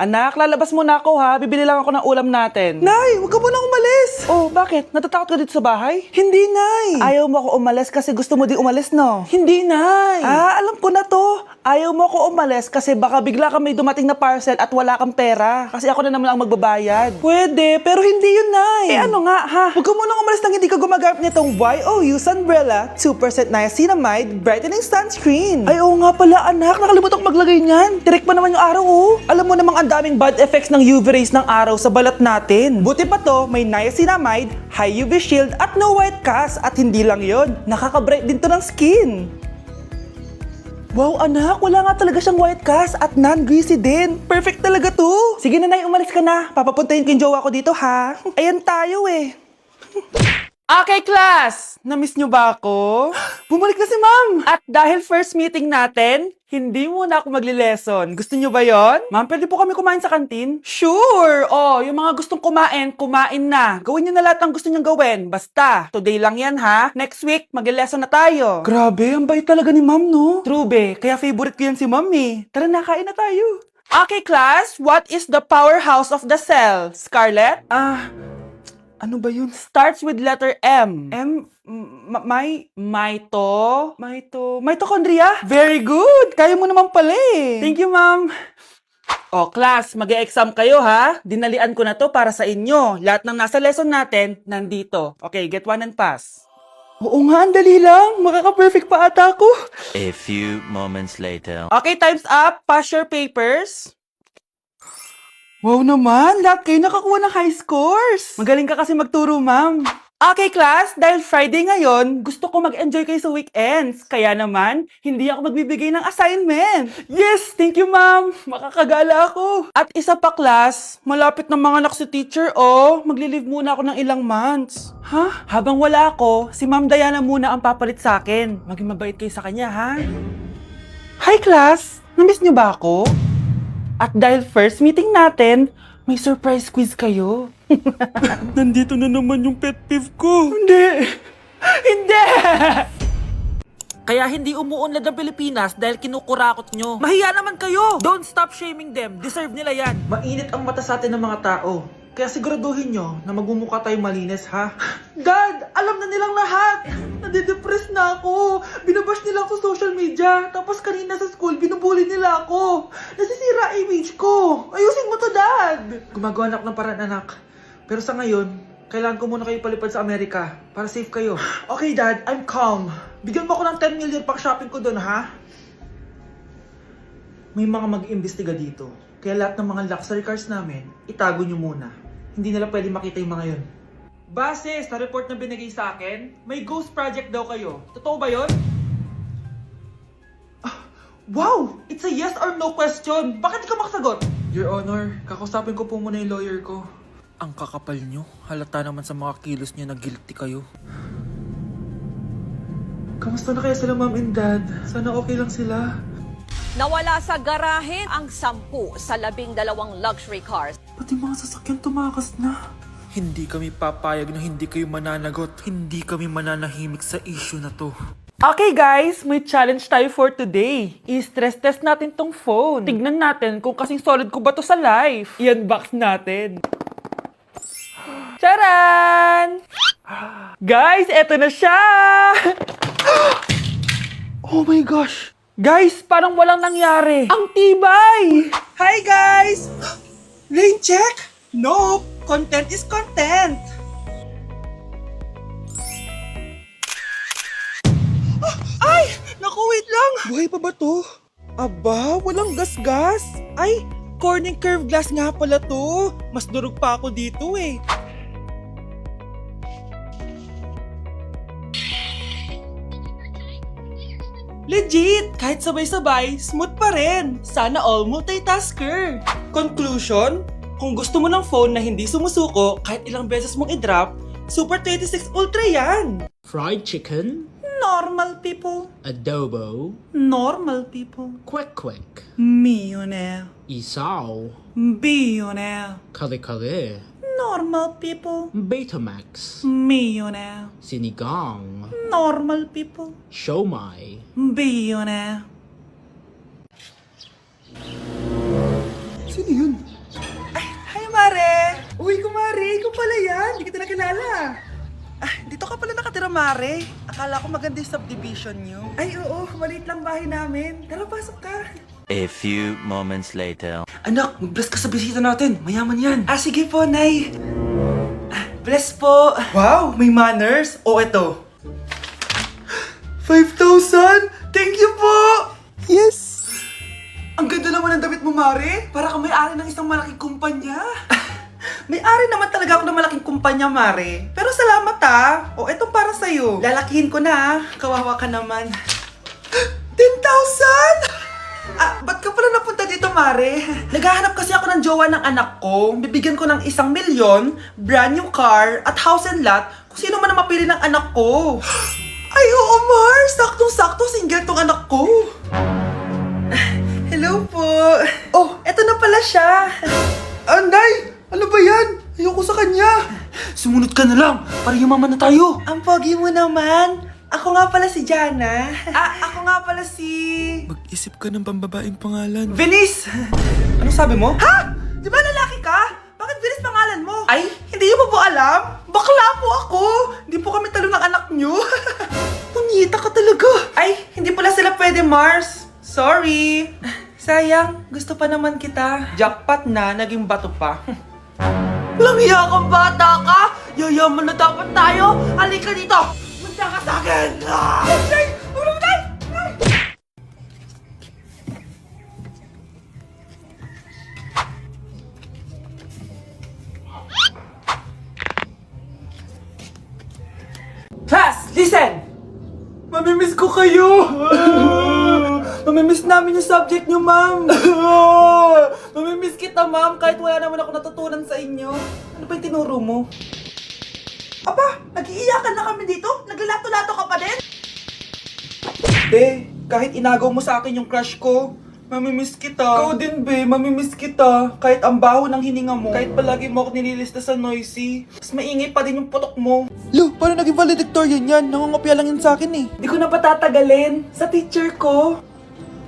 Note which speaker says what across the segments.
Speaker 1: Anak, lalabas muna ako ha. Bibili lang ako ng ulam natin. Nay, huwag ka muna umalis. Oh, bakit? Natatakot ka dito sa bahay? Hindi, Nay. Ayaw mo ako umalis kasi gusto mo di umalis, no? Hindi, Nay. Alam ko na to. Ayaw mo ako umalis kasi baka bigla ka may dumating na parcel at wala kang pera. Kasi ako na naman ang magbabayad. Pwede, pero hindi yun, Nay. Ano nga, ha? Huwag ka muna umalis nang hindi ka gumagamit nitong YOU Sunbrella 2% Niacinamide Brightening Sunscreen. Ay, oo nga pala, anak. Nakalimutan ko maglagay niyan. Direct pa naman yung araw, oh. Alam mo namang ang daming bad effects ng UV rays ng araw sa balat natin. Buti pa to, may niacinamide, high UV shield, at no white cast. At hindi lang yon, nakaka-bright din to ng skin. Wow, anak, wala nga talaga siyang white cast at non-greasy din. Perfect talaga to. Sige na, Nay, umalis ka na. Papapuntahin ko yung jowa ko dito, ha? Ayan tayo, eh. Okay, class! Namiss nyo ba ako? Bumalik na si ma'am! At dahil first meeting natin, hindi muna ako magli-lesson. Gusto nyo ba yon? Ma'am, pwede po kami kumain sa kantin? Sure! Oh, yung mga gustong kumain, kumain na. Gawin nyo na lahat ng gusto nyong gawin. Basta, today lang yan ha. Next week, magli-lesson na tayo. Grabe, ang bait talaga ni ma'am, no? True, be. Kaya favorite ko yan si ma'am, eh. Tara na, kain na tayo. Okay, class. What is the powerhouse of the cell? Scarlett? Ano ba yun? Starts with letter M. Mitochondria? Very good! Kaya mo naman pala eh. Thank you, ma'am. Oh, class, mag-e-exam kayo ha. Dinalian ko na to para sa inyo. Lahat ng nasa lesson natin, nandito. Okay, get one and pass. Oo nga, ang dali lang. Makaka-perfect pa ata ako.
Speaker 2: A few moments later.
Speaker 1: Okay, time's up. Pass your papers. Wow naman, lahat kayo nakakuha ng high scores. Magaling ka kasi magturo, ma'am. Okay, class, dahil Friday ngayon, gusto ko mag-enjoy kayo sa weekends. Kaya naman, hindi ako magbibigay ng assignment. Yes, thank you, ma'am. Makakagala ako. At isa pa, class, malapit na mga anak si teacher, oh. Magli-leave muna ako ng ilang months. Ha? Habang wala ako, si Ma'am Diana muna ang papalit sa akin. Maging mabait kayo sa kanya, ha? Hi, class. Namiss niyo ba ako? At dahil first meeting natin, may surprise quiz kayo. Nandito na naman yung pet peeve ko. Hindi! Hindi! Kaya hindi umuunlad ang Pilipinas dahil kinukurakot nyo. Mahiya naman kayo! Don't stop shaming them. Deserve nila yan. Mainit ang mata sa atin ng mga tao. Kaya siguraduhin nyo na magmumukha tayo malinis, ha? Dad! Alam na nilang lahat! Nadidepress na ako! Binabash nila ako sa social media. Tapos kanina sa school, binubuli nila ako. Nasisira image ko. Ayusin mo to, Dad! Gumagawa na ako ng paraan, anak. Pero sa ngayon, kailangan ko muna kayo palipad sa Amerika para safe kayo. Okay, Dad. I'm calm. Bigyan mo ako ng 10 million pang shopping ko doon, ha? May mga mag-iimbestiga dito. Kaya lahat ng mga luxury cars namin, itago nyo muna. Hindi nila pwede makita yung mga yun. Base sa report na binigay sa akin, may ghost project daw kayo. Totoo ba yun? Wow! It's a yes or no question! Bakit di ka makasagot? Your Honor, kakausapin ko po muna yung lawyer ko. Ang kakapal nyo. Halata naman sa mga kilos nyo na guilty kayo. Kamusta na kaya sila, Mom and Dad? Sana okay lang sila.
Speaker 3: Nawala sa garahe ang 10 sa 12 luxury cars.
Speaker 1: Pati mga sasakyan tumakas na. Hindi kami papayag na hindi kayo mananagot. Hindi kami mananahimik sa issue na to. Okay guys, may challenge tayo for today. I-stress test natin tong phone. Tignan natin kung kasing solid ko ba to sa life. I-unbox natin. Charan! Guys, eto na siya! Oh my gosh! Guys, parang walang nangyari. Ang tibay! Hi guys! Lane check? Nope! Content is content! Ay! Naku, wait lang! Buhay pa ba to? Aba, walang gas-gas. Ay, corning curved glass nga pala to. Mas durog pa ako dito eh. Legit! Kahit sabay-sabay, smooth pa rin. Sana all multitasker. Conclusion? Kung gusto mo ng phone na hindi sumusuko kahit ilang beses mong i-drop, Super 26 Ultra yan!
Speaker 4: Fried chicken,
Speaker 1: Normal people.
Speaker 4: adobo,
Speaker 1: Normal people.
Speaker 4: kwek-kwek,
Speaker 1: Millionaire.
Speaker 4: isaw,
Speaker 1: Billionaire.
Speaker 4: kare-kare,
Speaker 1: Normal people.
Speaker 4: Betamax,
Speaker 1: Millionaire.
Speaker 4: sinigang,
Speaker 1: Normal people.
Speaker 4: siomai.
Speaker 1: Billionaire. Sino yun? pala. Dito ka pala nakatira, Mare. Akala ko maganda yung subdivision nyo. Ay, oo. Maliit lang bahay namin. Tara, pasok ka.
Speaker 2: A few moments later.
Speaker 1: Anak, mag-bless ka sa bisita natin. Mayaman yan. Sige po, Nay. Bless po. Wow, may manners. O, eto. 5,000? Thank you po! Yes! Ang ganda naman ng damit mo, Mare. Para kang may-ari ng isang malaking kumpanya. May-ari naman talaga ako ng malaking kumpanya, Mare. Pero salamat O, etong para sa'yo. Lalakihin ko na Kawawa ka naman. 10,000? Ba't ka pala napunta dito, Mare? Naghahanap kasi ako ng jowa ng anak ko. Bibigyan ko ng 1,000,000, brand new car, at house and lot kung sino man ang mapili ng anak ko. Ay, oo, Mar! Saktong-sakto, single tong anak ko. Hello po. Oh, eto na pala siya. Nay! Ano ba yan? Ayoko sa kanya. Sumunod ka na lang para yumaman na tayo. Ang pogi mo naman. Ako nga pala si Jana. Ako nga pala si...
Speaker 5: Mag-isip ka ng pambabaeng pangalan.
Speaker 1: Venice! Ano sabi mo? Ha? Di ba lalaki ka? Bakit Venice pangalan mo? Ay, hindi niyo po alam? Bakla po ako! Hindi po kami talo ng anak niyo. Punyita ka talaga. Ay, hindi pala sila pwede, Mars. Sorry. Sayang, gusto pa naman kita. Jackpot na, naging bato pa. Langya kang bata ka! Yayaman na dapat tayo! Halika dito! Punta ka sa akin! Ay! Ulo mo tayo! Class, listen! Mamimiss ko kayo! Mamimiss namin yung subject nyo, ma'am! Mamimiss kita, ma'am, kahit wala naman ako natutunan sa inyo. Ano ba yung tinuro mo? Aba, nag-iiyakan na kami dito? Naglalato-lato ka pa din? Be, kahit inagaw mo sa akin yung crush ko, mamimiss kita. Ikaw din, be, mamimiss kita. Kahit ang baho ng hininga mo, kahit palagi mo ako nililista sa noisy, mas maingay pa din yung putok mo.
Speaker 5: Lo, paano naging valedictorian yan? Nangungopia lang yun sa akin eh.
Speaker 1: Di ko na patatagalin sa teacher ko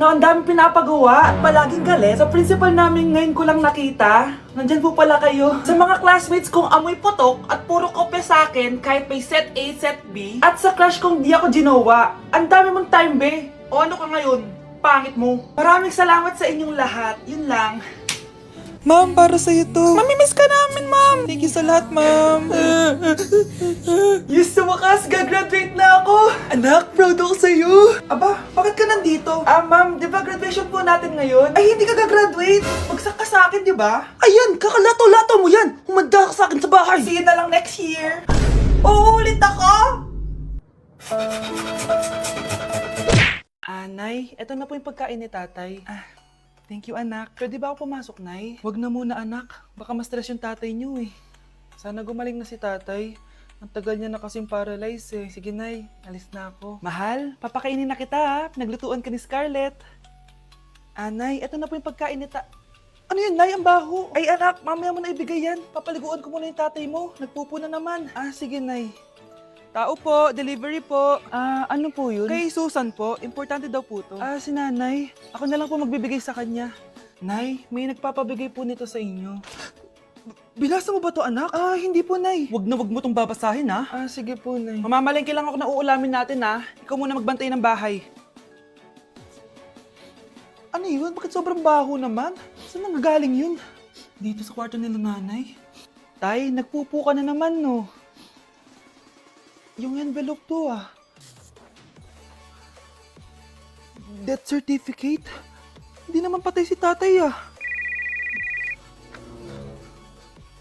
Speaker 1: na ang dami pinapagawa at palaging galit. Sa principal namin ngayon ko lang nakita. Nandyan po pala kayo. Sa mga classmates kong amoy putok at puro kopya sa akin kahit may set A, set B. At sa crush kong di ako ginawa. Ang dami mong time, be. O ano ka ngayon? Pangit mo. Maraming salamat sa inyong lahat. Yun lang.
Speaker 5: Ma'am, para sa'yo to.
Speaker 1: Mamimiss ka namin, ma'am.
Speaker 5: Thank you sa lahat, ma'am.
Speaker 1: Yes, sa wakas, gagraduate na ako! Anak, proud ako sa'yo! Aba, bakit ka nandito? Ma'am, di ba graduation po natin ngayon? Ay, hindi ka gagraduate! Bagsak ka sa akin, di ba? Ayan, kakalato-lato mo yan! Humanda ka sa akin sa bahay! See you na lang next year! Uulit ako! Nay, eto na po yung pagkain ni tatay. Thank you, anak. Pwede ba ako pumasok, Nay? Wag na muna, anak. Baka ma-stress yung tatay niyo eh. Sana gumaling na si tatay. Ang tagal niya na kasing paralyzed eh. Sige, Nay. Alis na ako. Mahal, papakainin na kita ha. Naglutuan ka ni Scarlett. Nay, eto na po yung pagkain ni Ano yun, Nay? Ang baho. Ay, anak, mamaya mo na ibigay yan. Papaliguan ko muna yung tatay mo. Nagpupo na naman. Sige, Nay. Tao po, delivery po. Ano po yun? Kay Susan po, importante daw po to. Si nanay. Ako na lang po magbibigay sa kanya. Nay, may nagpapabigay po nito sa inyo. Binasa mo ba to, anak? Hindi po, Nay. Wag mo tong babasahin, ha? Sige po, Nay. Mamamalengke lang ako na uulamin natin, ha? Ikaw muna magbantay ng bahay. Ano yun? Bakit sobrang baho naman? Saan nanggagaling yun? Dito sa kwarto nila nanay. Tay, nagpupo ka na naman, no? Yung envelope to, Death certificate? Hindi naman patay si tatay,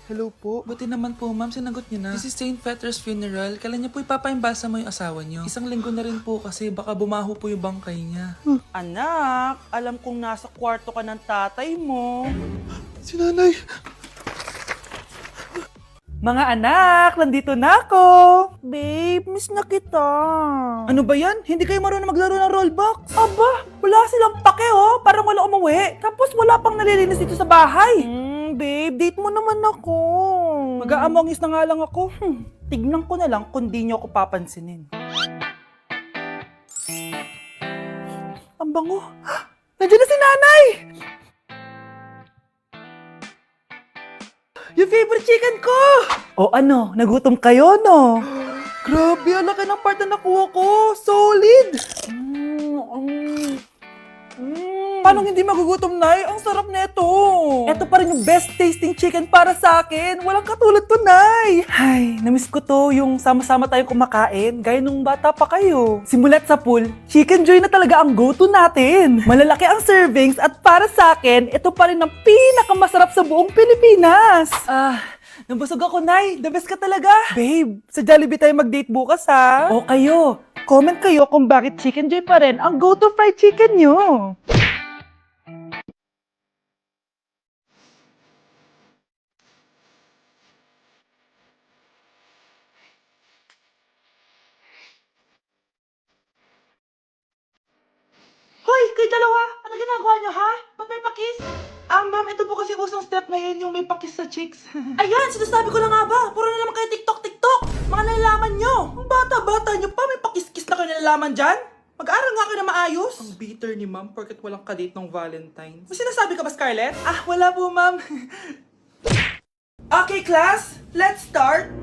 Speaker 1: Hello po. Buti naman po, ma'am. Sinagot niyo na. This is St. Peter's Funeral. Kailan niya po ipapaimbasa mo yung asawa niyo? Isang linggo na rin po kasi baka bumaho po yung bangkay niya. Anak, alam kong nasa kwarto ka ng tatay mo.
Speaker 5: Si nanay.
Speaker 1: Mga anak, nandito na ako! Babe, miss na kita. Ano ba yan? Hindi kayo marunong maglaro ng rollbox? Aba, wala silang pake parang wala umuwi. Tapos wala pang nalilinis dito sa bahay. Babe, date mo naman ako. Mag-aamongis na nga lang ako. Tignan ko na lang kung di niyo ako papansinin. Ang bango. Nandiyan na si nanay! Yung favorite chicken ko! O ano, nagutom kayo, no? Grabe, ang laki ng part na nakuha ko. Solid! Paano hindi magugutom, Nay? Ang sarap nito. Ito pa rin yung best tasting chicken para sa akin. Walang katulad to, Nay. Ay, namiss ko to yung sama-sama tayong kumakain, gaya nung bata pa kayo. Simulat sa pool, Chicken Joy na talaga ang go-to natin. Malalaki ang servings at para sa akin, ito pa rin ang pinakamasarap sa buong Pilipinas. Nabusog ako, Nay. The best ka talaga. Babe, sa Jollibee tayo mag-date bukas, ha? O kayo, comment kayo kung bakit Chicken Joy pa rin ang go-to fried chicken nyo. Hoy, kayo dalawa! Ano ginagawa nyo, ha? Ba't may pakis? Ma'am, ito po kasi usong step ngayon yung may pakis sa cheeks. Ayan, sinasabi ko na nga ba? Puro na naman kayo TikTok! Mga nalalaman nyo! Ang bata-bata nyo pa, may pakis-kis na kayo nalalaman dyan? Mag-aaral nga kayo na maayos. Ang bitter ni ma'am, porket walang kadate ng Valentine's. May sinasabi ka ba, Scarlett? Wala po, ma'am. Okay, class, let's start.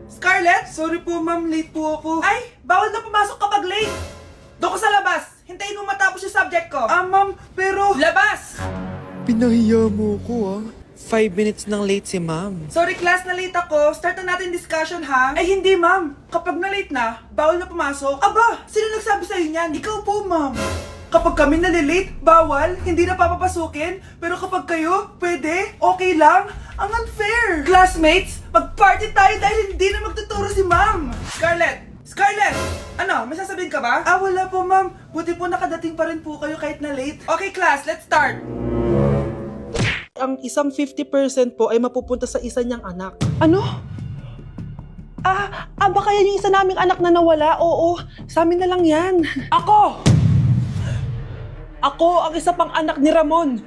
Speaker 1: Scarlett? Sorry po, ma'am, late po ako. Ay, bawal na pumasok kapag late. Doon ko sa labas. Hintayin mo matapos yung subject ko. Ma'am, pero... Labas!
Speaker 5: Pinahiya mo ko 5 minutes nang late si ma'am.
Speaker 1: Sorry class, na late ako. Start na natin discussion, ha? Ay, hindi, ma'am. Kapag na late na, bawal na pumasok. Aba, sino nagsabi sa'yo niyan? Ikaw po, ma'am. Kapag kami nalilate, bawal, hindi na papapasukin. Pero kapag kayo, pwede, okay lang. Ang unfair. Classmates, mag-party tayo dahil hindi na magtuturo si ma'am. Scarlett! Ano, may sasabihin ka ba? Wala po, ma'am. Buti po nakadating pa rin po kayo kahit na late. Okay, class, let's start. Ang isang 50% po ay mapupunta sa isa niyang anak. Ano? Baka yan yung isa naming anak na nawala? Oo, sa amin na lang yan. Ako ang isa pang anak ni Ramon.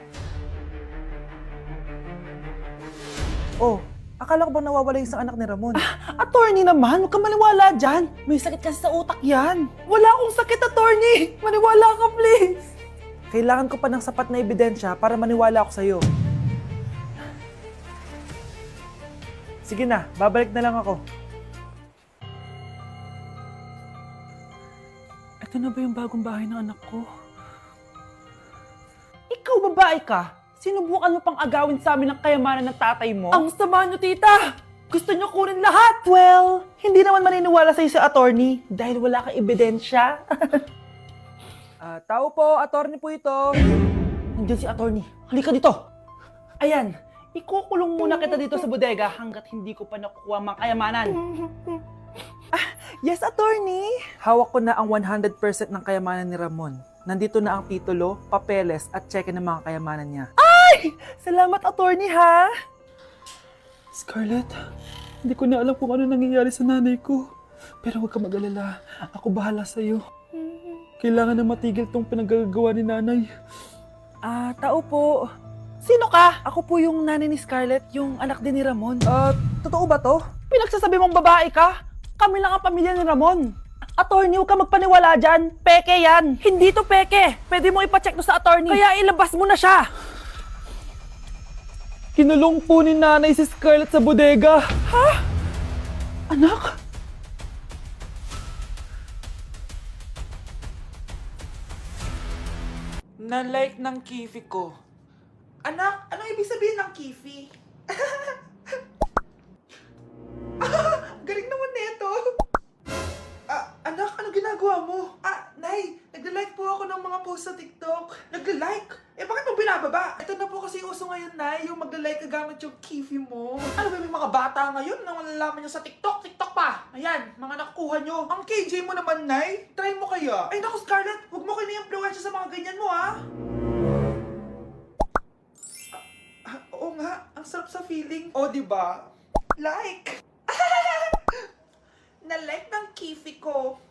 Speaker 1: Oh, akala ko ba nawawala yung isang anak ni Ramon? Attorney naman, huwag ka maniwala dyan. May sakit kasi sa utak yan. Wala akong sakit, attorney. Maniwala ka, please. Kailangan ko pa ng sapat na ebidensya para maniwala ako sa'yo. Sige na, babalik na lang ako. Ito na ba yung bagong bahay ng anak ko? Ikaw, babae ka? Sinubukan mo pang agawin sa amin ang kayamanan ng tatay mo? Ang sama nyo, tita! Gusto nyo kunin lahat! Well, hindi naman maniniwala sa'yo si attorney dahil wala kang ebidensya. Tao po, attorney po ito. Nandiyan si attorney. Halika dito. Ayan, ikukulong muna kita dito sa bodega hanggat hindi ko pa nakukuha mga kayamanan. Yes, attorney. Hawak ko na ang 100% ng kayamanan ni Ramon. Nandito na ang titulo, papeles at cheque ng mga kayamanan niya. Ay! Salamat, attorney, ha? Scarlett, hindi ko na alam kung ano nangyayari sa nanay ko. Pero huwag ka mag-alala. Ako bahala sa'yo. Kailangan na matigil tong pinagagawa ni nanay. Tao po. Sino ka? Ako po yung nanay ni Scarlett, yung anak din ni Ramon. Totoo ba to? Pinagsasabi mong babae ka? Kami lang ang pamilya ni Ramon. Attorney, huwag ka magpaniwala dyan. Peke yan. Hindi to peke. Pwede mo ipacheck to sa attorney. Kaya ilabas mo na siya. Kinulong po ni nanay si Scarlett sa bodega. Ha? Anak? Na-like ng kifi ko. Anak, anong ibig sabihin ng kifi? Galing naman nito. Anak, ano ginagawa mo? Nay, nagla-like po ako ng mga post sa TikTok. Nagla-like? Bakit mo binababa? Ito na po kasi uso ngayon, Nay, yung magla-like ka gamit yung kifi mo. Ano ba yung mga bata ngayon na malalaman nyo sa TikTok? TikTok pa! Ayan, mga nakukuha nyo. Ang KJ mo naman, Nay. Try mo kaya. Ay naku, Scarlett, huwag mo kini-influensya sa mga ganyan mo, ha? Oo nga, ang sarap sa feeling. O, diba? Like! Na-like ng kifi ko.